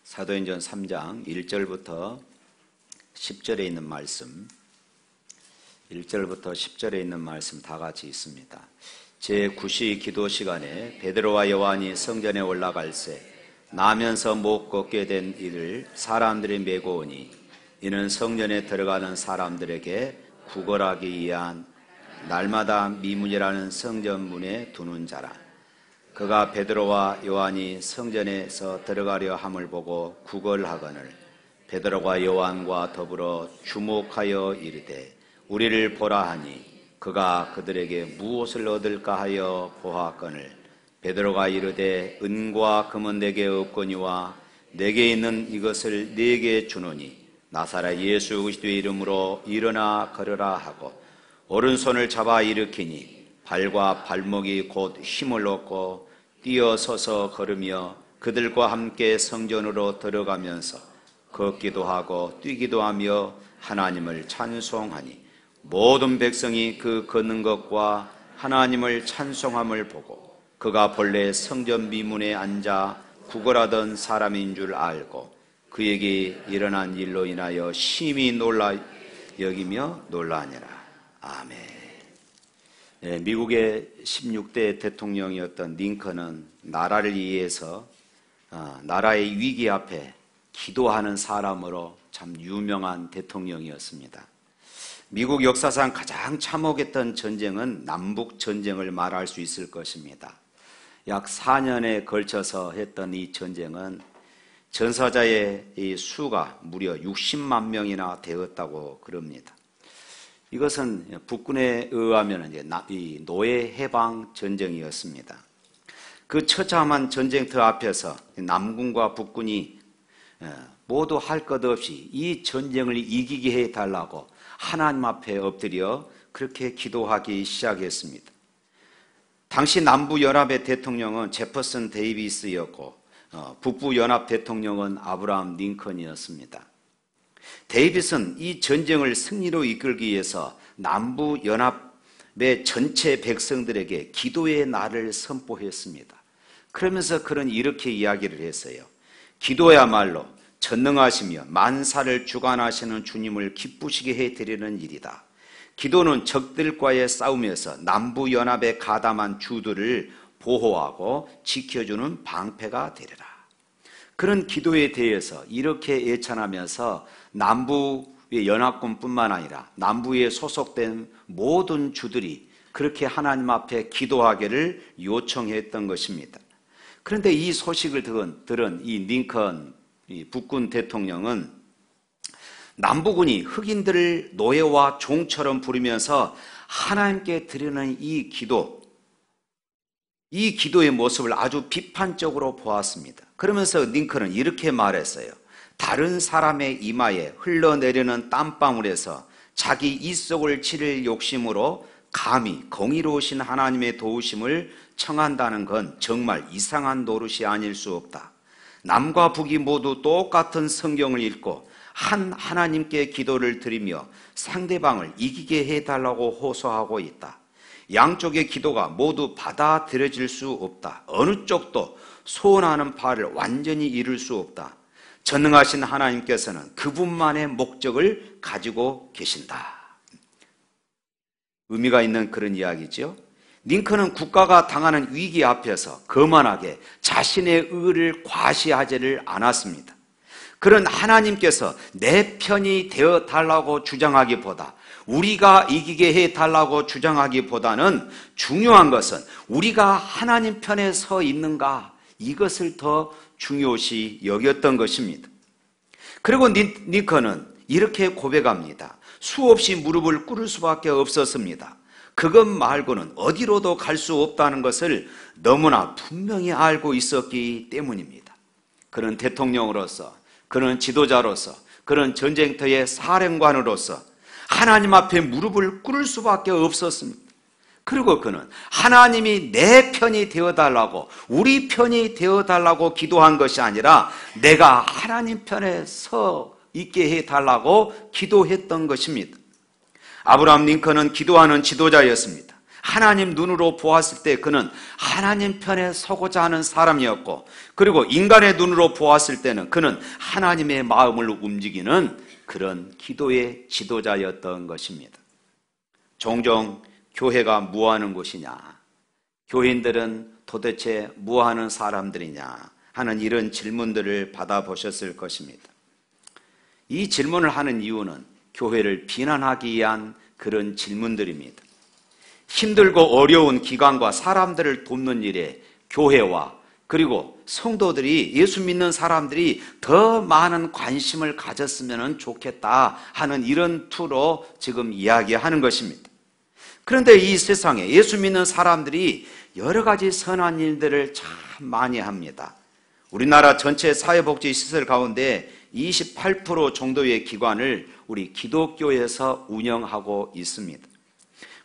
사도행전 3장 1절부터 10절에 있는 말씀, 1절부터 10절에 있는 말씀 다 같이 있습니다. 제9시 기도 시간에 베드로와 요한이 성전에 올라갈새 나면서 못 걷게 된 이를 사람들이 메고 오니 이는 성전에 들어가는 사람들에게 구걸하기 위한 날마다 미문이라는 성전문에 두는 자라. 그가 베드로와 요한이 성전에서 들어가려 함을 보고 구걸하거늘 베드로가 요한과 더불어 주목하여 이르되 우리를 보라 하니 그가 그들에게 무엇을 얻을까 하여 보았거늘 베드로가 이르되 은과 금은 내게 없거니와 내게 있는 이것을 네게 주노니 나사렛 예수 그리스도의 이름으로 일어나 걸으라 하고 오른손을 잡아 일으키니 발과 발목이 곧 힘을 얻고 뛰어서서 걸으며 그들과 함께 성전으로 들어가면서 걷기도 하고 뛰기도 하며 하나님을 찬송하니 모든 백성이 그 걷는 것과 하나님을 찬송함을 보고 그가 본래 성전 미문에 앉아 구걸하던 사람인 줄 알고 그에게 일어난 일로 인하여 심히 놀라 여기며 놀라니라. 아멘. 네, 미국의 16대 대통령이었던 링컨은 나라를 위해서 나라의 위기 앞에 기도하는 사람으로 참 유명한 대통령이었습니다. 미국 역사상 가장 참혹했던 전쟁은 남북전쟁을 말할 수 있을 것입니다. 약 4년에 걸쳐서 했던 이 전쟁은 전사자의 이 수가 무려 60만 명이나 되었다고 그럽니다. 이것은 북군에 의하면 이 노예 해방 전쟁이었습니다. 그 처참한 전쟁터 앞에서 남군과 북군이 모두 할 것 없이 이 전쟁을 이기게 해달라고 하나님 앞에 엎드려 그렇게 기도하기 시작했습니다. 당시 남부연합의 대통령은 제퍼슨 데이비스였고 북부연합 대통령은 아브라함 링컨이었습니다. 데이비스는 이 전쟁을 승리로 이끌기 위해서 남부연합의 전체 백성들에게 기도의 날을 선포했습니다. 그러면서 그는 이렇게 이야기를 했어요. 기도야말로 전능하시며 만사를 주관하시는 주님을 기쁘시게 해드리는 일이다. 기도는 적들과의 싸움에서 남부연합의 가담한 주들을 보호하고 지켜주는 방패가 되리라. 그런 기도에 대해서 이렇게 예찬하면서 남부의 연합군뿐만 아니라 남부에 소속된 모든 주들이 그렇게 하나님 앞에 기도하기를 요청했던 것입니다. 그런데 이 소식을 들은 이 링컨 이 북군 대통령은 남부군이 흑인들을 노예와 종처럼 부리면서 하나님께 드리는 이 기도의 모습을 아주 비판적으로 보았습니다. 그러면서 링컨은 이렇게 말했어요. 다른 사람의 이마에 흘러내리는 땀방울에서 자기 이속을 치를 욕심으로 감히 공의로우신 하나님의 도우심을 청한다는 건 정말 이상한 노릇이 아닐 수 없다. 남과 북이 모두 똑같은 성경을 읽고 한 하나님께 기도를 드리며 상대방을 이기게 해달라고 호소하고 있다. 양쪽의 기도가 모두 받아들여질 수 없다. 어느 쪽도 소원하는 바를 완전히 이룰 수 없다. 전능하신 하나님께서는 그분만의 목적을 가지고 계신다. 의미가 있는 그런 이야기죠. 링컨은 국가가 당하는 위기 앞에서 거만하게 자신의 의를 과시하지를 않았습니다. 그런 하나님께서 내 편이 되어 달라고 주장하기보다 우리가 이기게 해달라고 주장하기보다는 중요한 것은 우리가 하나님 편에 서 있는가, 이것을 더 중요시 여겼던 것입니다. 그리고 링컨은 이렇게 고백합니다. 수없이 무릎을 꿇을 수밖에 없었습니다. 그것 말고는 어디로도 갈 수 없다는 것을 너무나 분명히 알고 있었기 때문입니다. 그는 대통령으로서, 그는 지도자로서, 그는 전쟁터의 사령관으로서 하나님 앞에 무릎을 꿇을 수밖에 없었습니다. 그리고 그는 하나님이 내 편이 되어달라고, 우리 편이 되어달라고 기도한 것이 아니라 내가 하나님 편에 서 있게 해달라고 기도했던 것입니다. 아브라함 링컨은 기도하는 지도자였습니다. 하나님 눈으로 보았을 때 그는 하나님 편에 서고자 하는 사람이었고, 그리고 인간의 눈으로 보았을 때는 그는 하나님의 마음을 움직이는 그런 기도의 지도자였던 것입니다. 종종 교회가 무엇하는 곳이냐, 교인들은 도대체 무엇하는 사람들이냐 하는 이런 질문들을 받아보셨을 것입니다. 이 질문을 하는 이유는 교회를 비난하기 위한 그런 질문들입니다. 힘들고 어려운 기간과 사람들을 돕는 일에 교회와 그리고 성도들이, 예수 믿는 사람들이 더 많은 관심을 가졌으면 좋겠다 하는 이런 투로 지금 이야기하는 것입니다. 그런데 이 세상에 예수 믿는 사람들이 여러 가지 선한 일들을 참 많이 합니다. 우리나라 전체 사회복지시설 가운데 28% 정도의 기관을 우리 기독교에서 운영하고 있습니다.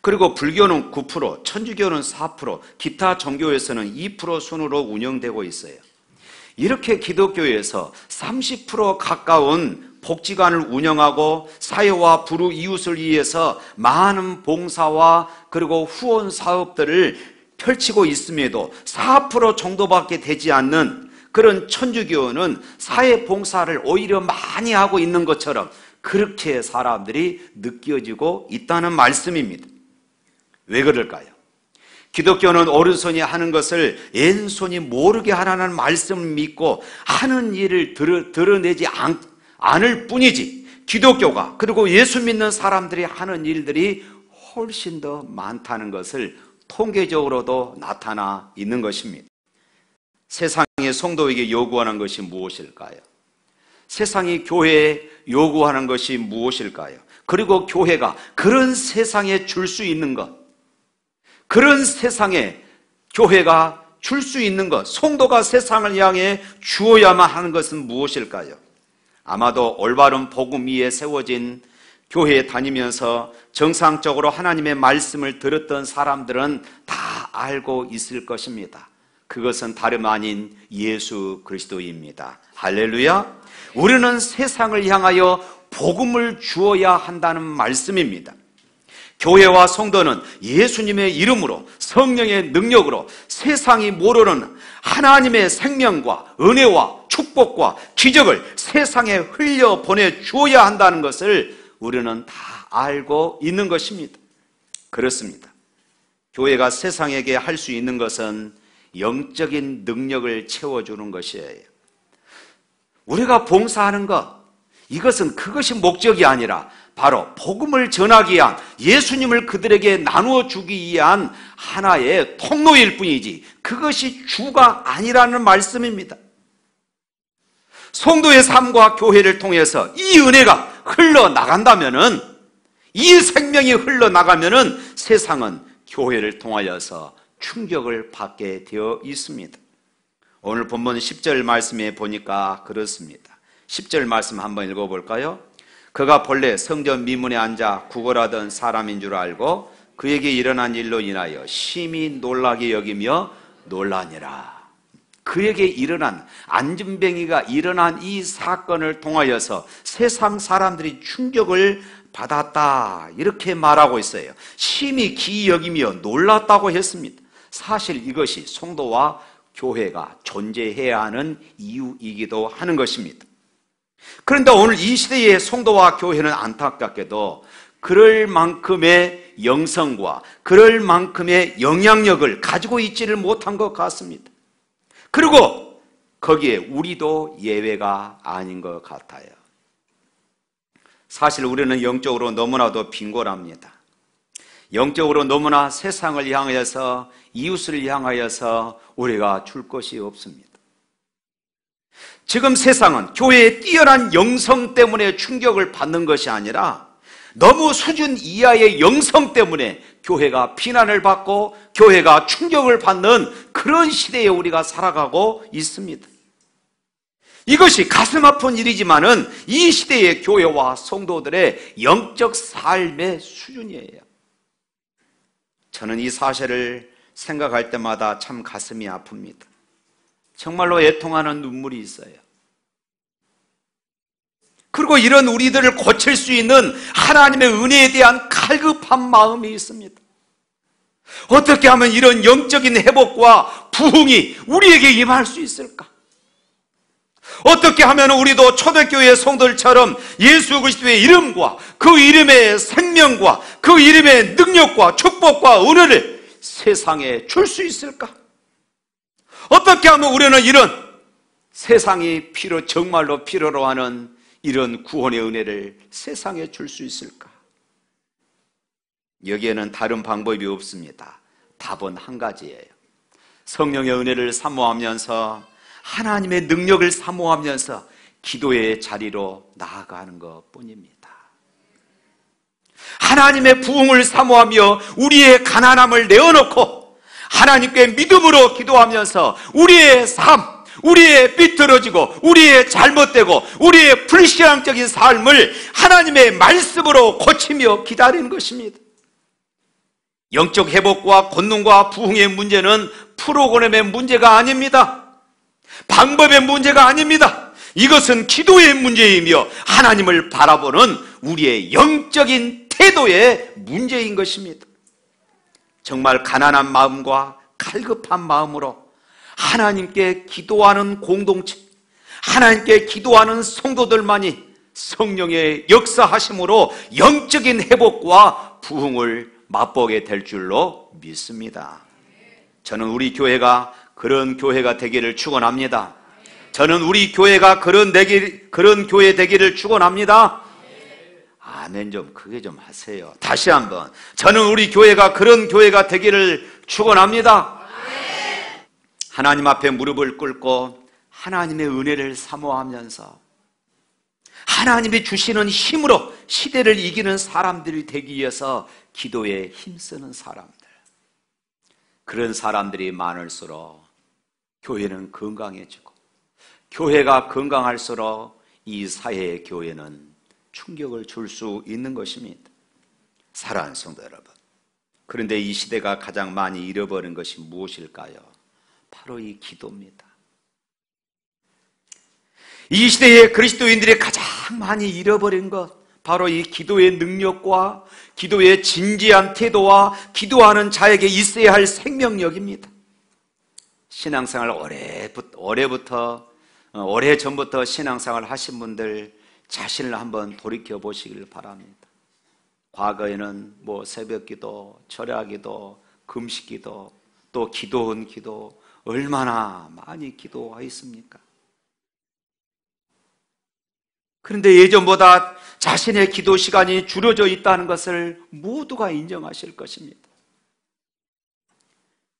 그리고 불교는 9%, 천주교는 4%, 기타 종교에서는 2% 순으로 운영되고 있어요. 이렇게 기독교에서 30% 가까운 복지관을 운영하고 사회와 부르 이웃을 위해서 많은 봉사와 그리고 후원 사업들을 펼치고 있음에도 4% 정도밖에 되지 않는 그런 천주교는 사회 봉사를 오히려 많이 하고 있는 것처럼 그렇게 사람들이 느껴지고 있다는 말씀입니다. 왜 그럴까요? 기독교는 오른손이 하는 것을 왼손이 모르게 하라는 말씀을 믿고 하는 일을 드러내지 않을 뿐이지, 기독교가 그리고 예수 믿는 사람들이 하는 일들이 훨씬 더 많다는 것을 통계적으로도 나타나 있는 것입니다. 세상의 성도에게 요구하는 것이 무엇일까요? 세상이 교회에 요구하는 것이 무엇일까요? 그리고 교회가 그런 세상에 줄 수 있는 것, 그런 세상에 교회가 줄 수 있는 것, 성도가 세상을 향해 주어야만 하는 것은 무엇일까요? 아마도 올바른 복음 위에 세워진 교회에 다니면서 정상적으로 하나님의 말씀을 들었던 사람들은 다 알고 있을 것입니다. 그것은 다름 아닌 예수 그리스도입니다. 할렐루야! 우리는 세상을 향하여 복음을 주어야 한다는 말씀입니다. 교회와 성도는 예수님의 이름으로 성령의 능력으로 세상이 모르는 하나님의 생명과 은혜와 축복과 기적을 세상에 흘려보내 주어야 한다는 것을 우리는 다 알고 있는 것입니다. 그렇습니다. 교회가 세상에게 할 수 있는 것은 영적인 능력을 채워주는 것이에요. 우리가 봉사하는 것, 이것은 그것이 목적이 아니라 바로 복음을 전하기 위한, 예수님을 그들에게 나누어 주기 위한 하나의 통로일 뿐이지 그것이 주가 아니라는 말씀입니다. 성도의 삶과 교회를 통해서 이 은혜가 흘러나간다면은, 이 생명이 흘러나가면은 세상은 교회를 통하여서 충격을 받게 되어 있습니다. 오늘 본문 10절 말씀에 보니까 그렇습니다. 10절 말씀 한번 읽어볼까요? 그가 본래 성전 미문에 앉아 구걸하던 사람인 줄 알고 그에게 일어난 일로 인하여 심히 놀라게 여기며 놀라니라. 그에게 일어난, 안진뱅이가 일어난 이 사건을 통하여서 세상 사람들이 충격을 받았다, 이렇게 말하고 있어요. 심히 기이 여기며 놀랐다고 했습니다. 사실 이것이 성도와 교회가 존재해야 하는 이유이기도 하는 것입니다. 그런데 오늘 이 시대의 성도와 교회는 안타깝게도 그럴 만큼의 영성과 그럴 만큼의 영향력을 가지고 있지를 못한 것 같습니다. 그리고 거기에 우리도 예외가 아닌 것 같아요. 사실 우리는 영적으로 너무나도 빈곤합니다. 영적으로 너무나 세상을 향하여서, 이웃을 향하여서 우리가 줄 것이 없습니다. 지금 세상은 교회의 뛰어난 영성 때문에 충격을 받는 것이 아니라 너무 수준 이하의 영성 때문에 교회가 비난을 받고 교회가 충격을 받는 그런 시대에 우리가 살아가고 있습니다. 이것이 가슴 아픈 일이지만은 이 시대의 교회와 성도들의 영적 삶의 수준이에요. 저는 이 사실을 생각할 때마다 참 가슴이 아픕니다. 정말로 애통하는 눈물이 있어요. 그리고 이런 우리들을 고칠 수 있는 하나님의 은혜에 대한 갈급한 마음이 있습니다. 어떻게 하면 이런 영적인 회복과 부흥이 우리에게 임할 수 있을까? 어떻게 하면 우리도 초대교회 성도들처럼 예수 그리스도의 이름과 그 이름의 생명과 그 이름의 능력과 축복과 은혜를 세상에 줄 수 있을까? 어떻게 하면 우리는 이런 세상이 정말로 필요로 하는 이런 구원의 은혜를 세상에 줄 수 있을까? 여기에는 다른 방법이 없습니다. 답은 한 가지예요. 성령의 은혜를 사모하면서 하나님의 능력을 사모하면서 기도의 자리로 나아가는 것뿐입니다. 하나님의 부흥을 사모하며 우리의 가난함을 내어놓고 하나님께 믿음으로 기도하면서 우리의 삶, 우리의 삐뚤어지고 우리의 잘못되고 우리의 불신앙적인 삶을 하나님의 말씀으로 고치며 기다리는 것입니다. 영적 회복과 권능과 부흥의 문제는 프로그램의 문제가 아닙니다. 방법의 문제가 아닙니다. 이것은 기도의 문제이며 하나님을 바라보는 우리의 영적인 태도의 문제인 것입니다. 정말 가난한 마음과 갈급한 마음으로 하나님께 기도하는 공동체, 하나님께 기도하는 성도들만이 성령의 역사하심으로 영적인 회복과 부흥을 맛보게 될 줄로 믿습니다. 저는 우리 교회가 그런 교회가 되기를 축원합니다. 저는 우리 교회가 그런 교회 되기를 축원합니다. 아멘 좀 크게 좀 하세요. 다시 한번 저는 우리 교회가 그런 교회가 되기를 축원합니다. 하나님 앞에 무릎을 꿇고 하나님의 은혜를 사모하면서 하나님이 주시는 힘으로 시대를 이기는 사람들이 되기 위해서 기도에 힘쓰는 사람들, 그런 사람들이 많을수록 교회는 건강해지고 교회가 건강할수록 이 사회의 교회는 충격을 줄 수 있는 것입니다. 사랑하는 성도 여러분, 그런데 이 시대가 가장 많이 잃어버린 것이 무엇일까요? 바로 이 기도입니다. 이 시대의 그리스도인들이 가장 많이 잃어버린 것, 바로 이 기도의 능력과 기도의 진지한 태도와 기도하는 자에게 있어야 할 생명력입니다. 신앙생활 오래전부터 신앙생활 하신 분들 자신을 한번 돌이켜 보시길 바랍니다. 과거에는 새벽기도, 철야기도, 금식기도, 또 기도원 기도 얼마나 많이 기도하였습니까? 그런데 예전보다 자신의 기도 시간이 줄어져 있다는 것을 모두가 인정하실 것입니다.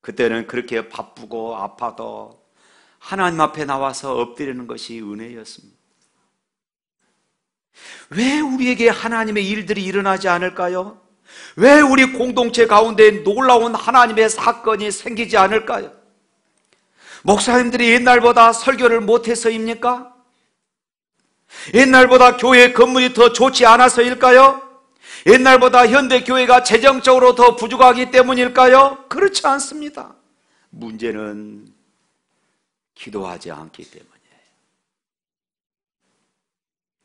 그때는 그렇게 바쁘고 아파도 하나님 앞에 나와서 엎드리는 것이 은혜였습니다. 왜 우리에게 하나님의 일들이 일어나지 않을까요? 왜 우리 공동체 가운데 놀라운 하나님의 사건이 생기지 않을까요? 목사님들이 옛날보다 설교를 못해서입니까? 옛날보다 교회 건물이 더 좋지 않아서일까요? 옛날보다 현대교회가 재정적으로 더 부족하기 때문일까요? 그렇지 않습니다. 문제는 기도하지 않기 때문이에요.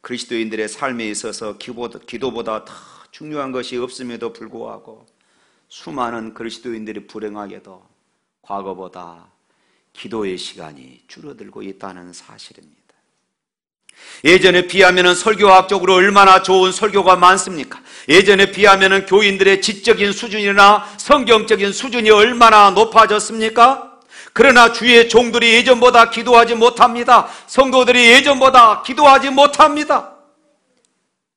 그리스도인들의 삶에 있어서 기도보다 더 중요한 것이 없음에도 불구하고 수많은 그리스도인들이 불행하게도 과거보다 기도의 시간이 줄어들고 있다는 사실입니다. 예전에 비하면 설교학적으로 얼마나 좋은 설교가 많습니까? 예전에 비하면 교인들의 지적인 수준이나 성경적인 수준이 얼마나 높아졌습니까? 그러나 주의 종들이 예전보다 기도하지 못합니다. 성도들이 예전보다 기도하지 못합니다.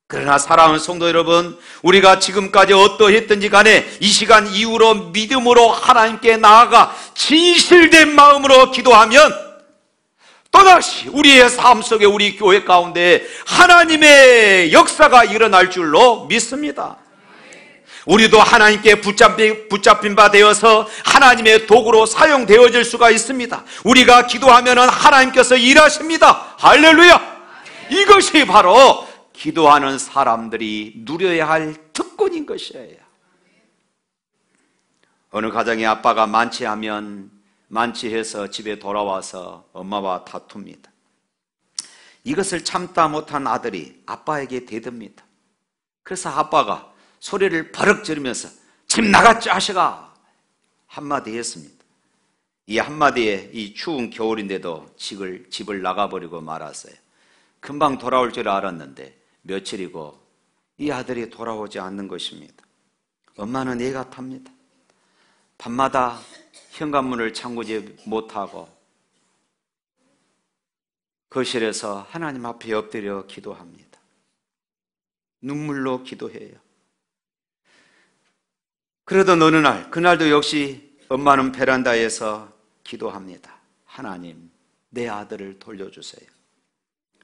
그러나 사랑하는 성도 여러분, 우리가 지금까지 어떠했든지 간에 이 시간 이후로 믿음으로 하나님께 나아가 진실된 마음으로 기도하면 또다시 우리의 삶 속에 우리 교회 가운데 하나님의 역사가 일어날 줄로 믿습니다. 우리도 하나님께 붙잡힌 바 되어서 하나님의 도구로 사용되어질 수가 있습니다. 우리가 기도하면 하나님께서 일하십니다. 할렐루야! 이것이 바로 기도하는 사람들이 누려야 할 특권인 것이에요. 어느 가정의 아빠가 만취해서 집에 돌아와서 엄마와 다툽니다. 이것을 참다 못한 아들이 아빠에게 대듭니다. 그래서 아빠가 소리를 버럭 지르면서 집 나가 자식아, 한마디 했습니다. 이 한마디에 이 추운 겨울인데도 집을 나가버리고 말았어요. 금방 돌아올 줄 알았는데 며칠이고 이 아들이 돌아오지 않는 것입니다. 엄마는 애가 탑니다. 밤마다 현관문을 잠그지 못하고 거실에서 하나님 앞에 엎드려 기도합니다. 눈물로 기도해요. 그러던 어느 날, 그날도 역시 엄마는 베란다에서 기도합니다. 하나님, 내 아들을 돌려주세요.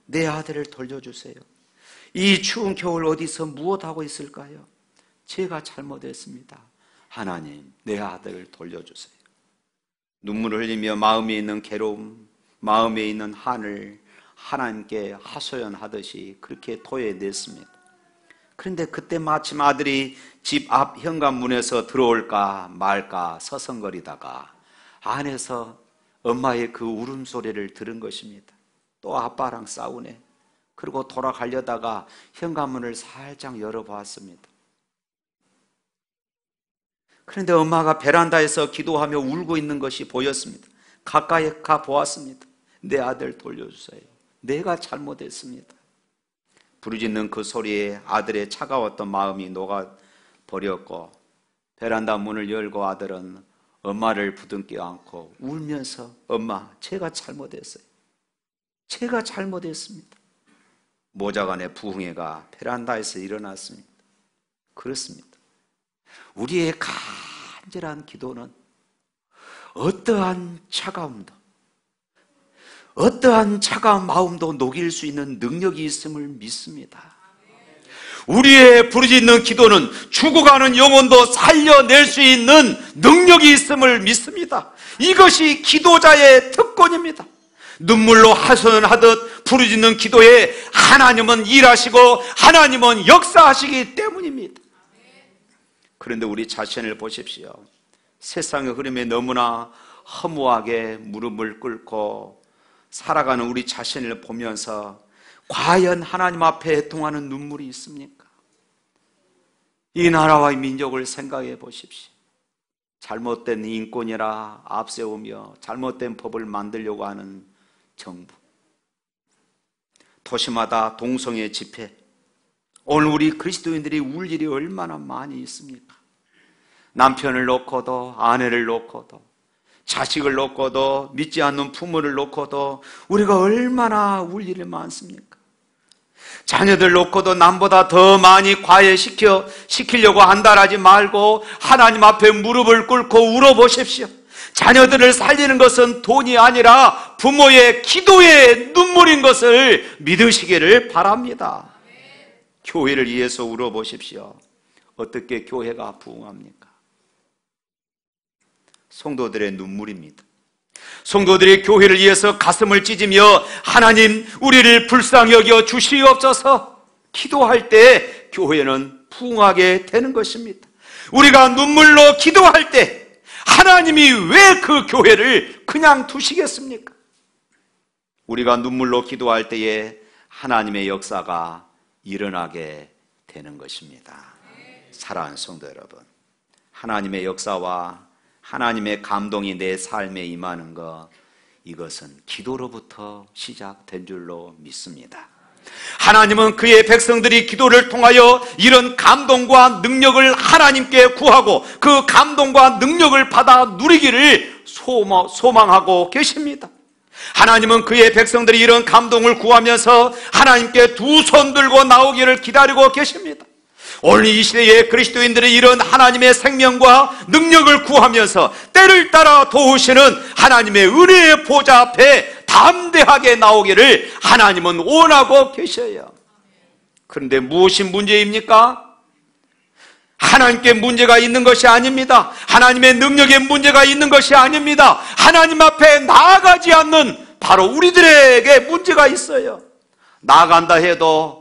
내 아들을 돌려주세요. 이 추운 겨울 어디서 무엇하고 있을까요? 제가 잘못했습니다. 하나님, 내 아들을 돌려주세요. 눈물을 흘리며 마음에 있는 괴로움, 마음에 있는 한을 하나님께 하소연하듯이 그렇게 토해냈습니다. 그런데 그때 마침 아들이 집 앞 현관문에서 들어올까 말까 서성거리다가 안에서 엄마의 그 울음소리를 들은 것입니다. 또 아빠랑 싸우네. 그리고 돌아가려다가 현관문을 살짝 열어보았습니다. 그런데 엄마가 베란다에서 기도하며 울고 있는 것이 보였습니다. 가까이 가 보았습니다. 내 아들 돌려주세요. 내가 잘못했습니다. 부르짖는 그 소리에 아들의 차가웠던 마음이 녹아버렸고 베란다 문을 열고 아들은 엄마를 부둥켜 안고 울면서 엄마, 제가 잘못했어요. 제가 잘못했습니다. 모자간의 부흥회가 베란다에서 일어났습니다. 그렇습니다. 우리의 간절한 기도는 어떠한 차가움도, 어떠한 차가운 마음도 녹일 수 있는 능력이 있음을 믿습니다. 우리의 부르짖는 기도는 죽어가는 영혼도 살려낼 수 있는 능력이 있음을 믿습니다. 이것이 기도자의 특권입니다. 눈물로 하소연하듯 부르짖는 기도에 하나님은 일하시고 하나님은 역사하시기 때문입니다. 그런데 우리 자신을 보십시오. 세상의 흐름에 너무나 허무하게 무릎을 꿇고 살아가는 우리 자신을 보면서 과연 하나님 앞에 애통하는 눈물이 있습니까? 이 나라와 이 민족을 생각해 보십시오. 잘못된 인권이라 앞세우며 잘못된 법을 만들려고 하는 정부, 도시마다 동성애 집회, 오늘 우리 그리스도인들이 울 일이 얼마나 많이 있습니까? 남편을 놓고도 아내를 놓고도 자식을 놓고도 믿지 않는 부모를 놓고도 우리가 얼마나 울 일이 많습니까? 자녀들 놓고도 남보다 더 많이 과외시키려고 한다라지 말고 하나님 앞에 무릎을 꿇고 울어보십시오. 자녀들을 살리는 것은 돈이 아니라 부모의 기도의 눈물인 것을 믿으시기를 바랍니다. 교회를 위해서 울어보십시오. 어떻게 교회가 부흥합니까? 성도들의 눈물입니다. 성도들이 교회를 위해서 가슴을 찢으며 하나님 우리를 불쌍히 여겨 주시옵소서 기도할 때 교회는 부흥하게 되는 것입니다. 우리가 눈물로 기도할 때 하나님이 왜 그 교회를 그냥 두시겠습니까? 우리가 눈물로 기도할 때에 하나님의 역사가 일어나게 되는 것입니다. 사랑하는 성도 여러분, 하나님의 역사와 하나님의 감동이 내 삶에 임하는 것, 이것은 기도로부터 시작된 줄로 믿습니다. 하나님은 그의 백성들이 기도를 통하여 이런 감동과 능력을 하나님께 구하고 그 감동과 능력을 받아 누리기를 소망하고 계십니다. 하나님은 그의 백성들이 이런 감동을 구하면서 하나님께 두 손 들고 나오기를 기다리고 계십니다. 오늘 이 시대의 그리스도인들이 이런 하나님의 생명과 능력을 구하면서 때를 따라 도우시는 하나님의 은혜의 보좌 앞에 담대하게 나오기를 하나님은 원하고 계셔요. 그런데 무엇이 문제입니까? 하나님께 문제가 있는 것이 아닙니다. 하나님의 능력에 문제가 있는 것이 아닙니다. 하나님 앞에 나아가지 않는 바로 우리들에게 문제가 있어요. 나아간다 해도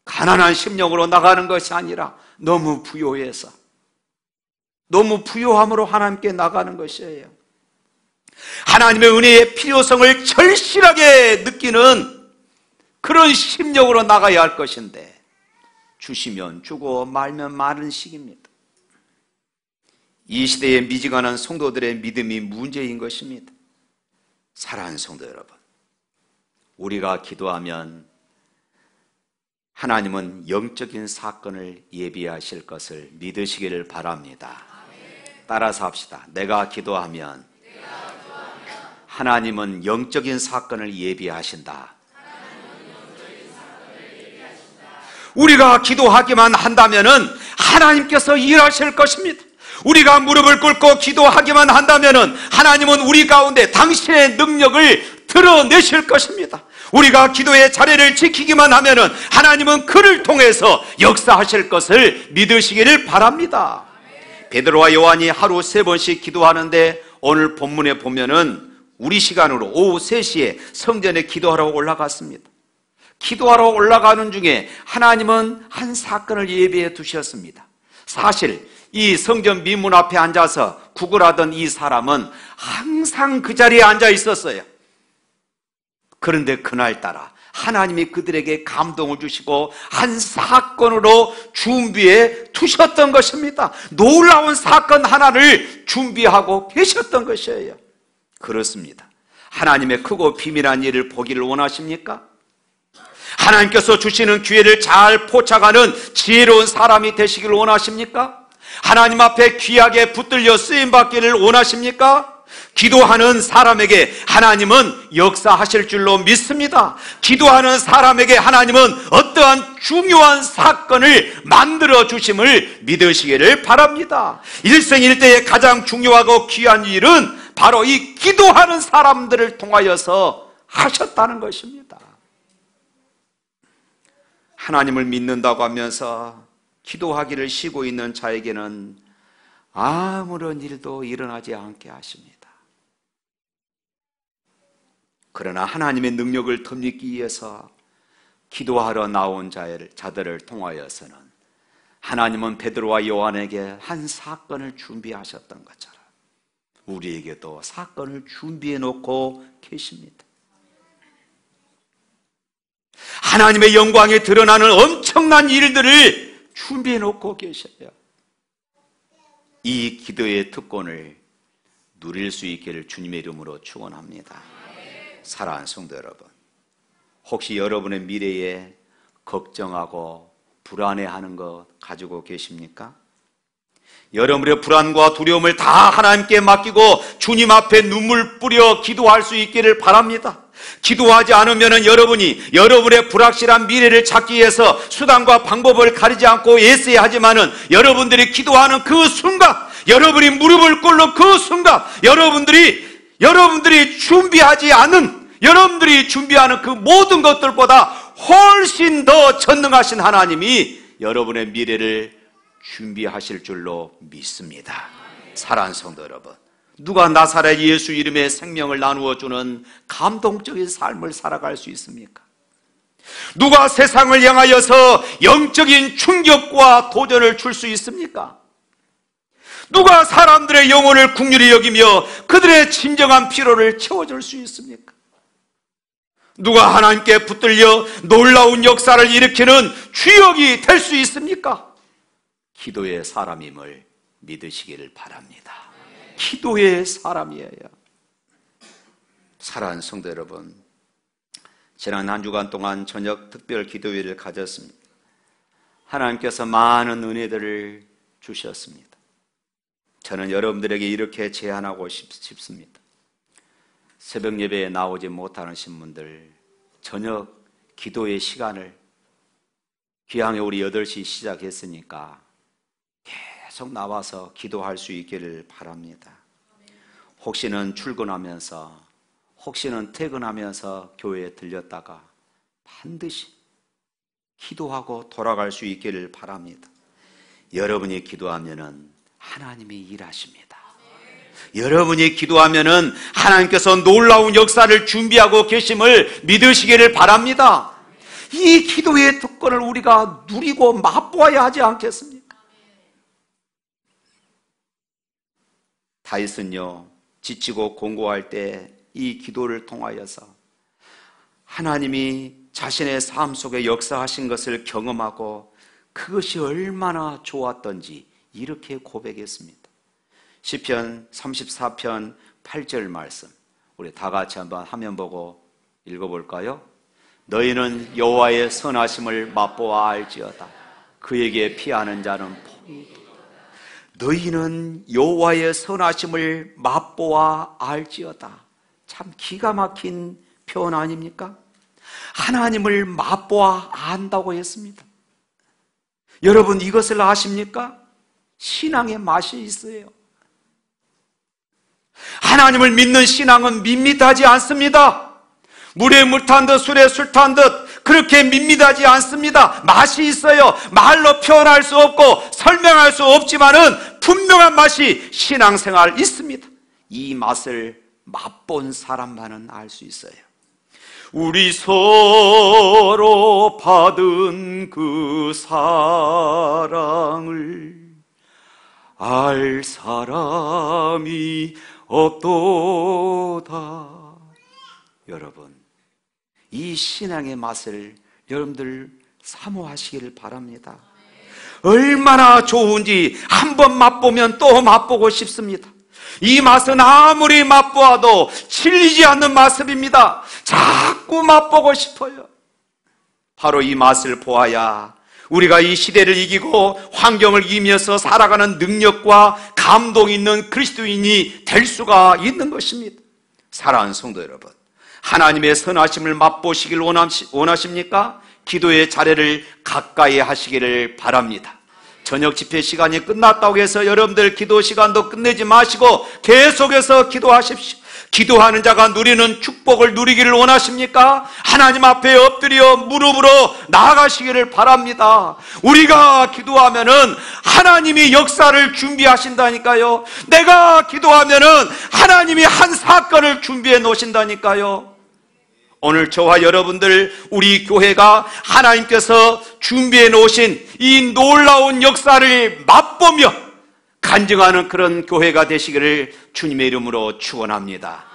가난한 심령으로 나가는 것이 아니라 너무 부요해서, 너무 부요함으로 하나님께 나가는 것이에요. 하나님의 은혜의 필요성을 절실하게 느끼는 그런 심령으로 나가야 할 것인데 주시면 주고 말면 마는 시기입니다. 이 시대에 미증하는 성도들의 믿음이 문제인 것입니다. 사랑하는 성도 여러분, 우리가 기도하면 하나님은 영적인 사건을 예비하실 것을 믿으시기를 바랍니다. 따라서 합시다. 내가 기도하면 하나님은 영적인 사건을 예비하신다. 우리가 기도하기만 한다면은 하나님께서 일하실 것입니다. 우리가 무릎을 꿇고 기도하기만 한다면은 하나님은 우리 가운데 당신의 능력을 드러내실 것입니다. 우리가 기도의 자리를 지키기만 하면은 하나님은 그를 통해서 역사하실 것을 믿으시기를 바랍니다. 베드로와 요한이 하루 3번씩 기도하는데 오늘 본문에 보면은 우리 시간으로 오후 3시에 성전에 기도하러 올라갔습니다. 기도하러 올라가는 중에 하나님은 한 사건을 예비해 두셨습니다. 사실 이 성전 미문 앞에 앉아서 구걸하던 이 사람은 항상 그 자리에 앉아 있었어요. 그런데 그날따라 하나님이 그들에게 감동을 주시고 한 사건으로 준비해 두셨던 것입니다. 놀라운 사건 하나를 준비하고 계셨던 것이에요. 그렇습니다. 하나님의 크고 비밀한 일을 보기를 원하십니까? 하나님께서 주시는 기회를 잘 포착하는 지혜로운 사람이 되시기를 원하십니까? 하나님 앞에 귀하게 붙들려 쓰임받기를 원하십니까? 기도하는 사람에게 하나님은 역사하실 줄로 믿습니다. 기도하는 사람에게 하나님은 어떠한 중요한 사건을 만들어 주심을 믿으시기를 바랍니다. 일생일대의 가장 중요하고 귀한 일은 바로 이 기도하는 사람들을 통하여서 하셨다는 것입니다. 하나님을 믿는다고 하면서 기도하기를 쉬고 있는 자에게는 아무런 일도 일어나지 않게 하십니다. 그러나 하나님의 능력을 덧입기 위해서 기도하러 나온 자들을 통하여서는 하나님은 베드로와 요한에게 한 사건을 준비하셨던 것처럼 우리에게도 사건을 준비해 놓고 계십니다. 하나님의 영광이 드러나는 엄청난 일들을 준비해 놓고 계셔요. 이 기도의 특권을 누릴 수 있기를 주님의 이름으로 축원합니다. 사랑하는 성도 여러분, 혹시 여러분의 미래에 걱정하고 불안해하는 것 가지고 계십니까? 여러분의 불안과 두려움을 다 하나님께 맡기고 주님 앞에 눈물 뿌려 기도할 수 있기를 바랍니다. 기도하지 않으면 여러분의 불확실한 미래를 찾기 위해서 수단과 방법을 가리지 않고 애써야 하지만은 여러분들이 기도하는 그 순간, 여러분이 무릎을 꿇는 그 순간, 여러분들이 준비하는 그 모든 것들보다 훨씬 더 전능하신 하나님이 여러분의 미래를 준비하실 줄로 믿습니다. 사랑하는 성도 여러분, 누가 나사렛 예수 이름의 생명을 나누어 주는 감동적인 삶을 살아갈 수 있습니까? 누가 세상을 향하여서 영적인 충격과 도전을 줄 수 있습니까? 누가 사람들의 영혼을 긍휼히 여기며 그들의 진정한 피로를 채워줄 수 있습니까? 누가 하나님께 붙들려 놀라운 역사를 일으키는 주역이 될 수 있습니까? 기도의 사람임을 믿으시기를 바랍니다. 기도의 사람이에요. 사랑하는 성도 여러분, 지난 한 주간 동안 저녁 특별 기도회를 가졌습니다. 하나님께서 많은 은혜들을 주셨습니다. 저는 여러분들에게 이렇게 제안하고 싶습니다. 새벽 예배에 나오지 못하는 신분들, 저녁 기도의 시간을 귀향에 우리 8시 시작했으니까 계속 나와서 기도할 수 있기를 바랍니다. 혹시는 출근하면서, 혹시는 퇴근하면서 교회에 들렸다가 반드시 기도하고 돌아갈 수 있기를 바랍니다. 여러분이 기도하면은 하나님이 일하십니다. 여러분이 기도하면은 하나님께서 놀라운 역사를 준비하고 계심을 믿으시기를 바랍니다. 이 기도의 특권을 우리가 누리고 맛보아야 하지 않겠습니까? 다윗은요, 지치고 공고할 때 이 기도를 통하여서 하나님이 자신의 삶 속에 역사하신 것을 경험하고 그것이 얼마나 좋았던지 이렇게 고백했습니다. 시편 34편 8절 말씀, 우리 다 같이 한번 화면 보고 읽어볼까요? 너희는 여호와의 선하심을 맛보아 알지어다. 그에게 피하는 자는 복이 있도다. 너희는 여호와의 선하심을 맛보아 알지어다. 참 기가 막힌 표현 아닙니까? 하나님을 맛보아 안다고 했습니다. 여러분, 이것을 아십니까? 신앙의 맛이 있어요. 하나님을 믿는 신앙은 밋밋하지 않습니다. 물에 물 탄 듯 술에 술 탄 듯 그렇게 밋밋하지 않습니다. 맛이 있어요. 말로 표현할 수 없고 설명할 수 없지만은 분명한 맛이 신앙생활 있습니다. 이 맛을 맛본 사람만은 알 수 있어요. 우리 서로 받은 그 사랑을 알 사람이 없도다. 여러분, 이 신앙의 맛을 여러분들 사모하시기를 바랍니다. 얼마나 좋은지 한번 맛보면 또 맛보고 싶습니다. 이 맛은 아무리 맛보아도 질리지 않는 맛입니다. 자꾸 맛보고 싶어요. 바로 이 맛을 보아야 우리가 이 시대를 이기고 환경을 이기면서 살아가는 능력과 감동 있는 그리스도인이 될 수가 있는 것입니다. 사랑하는 성도 여러분, 하나님의 선하심을 맛보시길 원하십니까? 기도의 자리를 가까이 하시기를 바랍니다. 저녁 집회 시간이 끝났다고 해서 여러분들 기도 시간도 끝내지 마시고 계속해서 기도하십시오. 기도하는 자가 누리는 축복을 누리기를 원하십니까? 하나님 앞에 엎드려 무릎으로 나아가시기를 바랍니다. 우리가 기도하면은 하나님이 역사를 준비하신다니까요. 내가 기도하면은 하나님이 한 사건을 준비해 놓으신다니까요. 오늘 저와 여러분들, 우리 교회가 하나님께서 준비해 놓으신 이 놀라운 역사를 맛보며 간증하는 그런 교회가 되시기를 주님의 이름으로 축원합니다.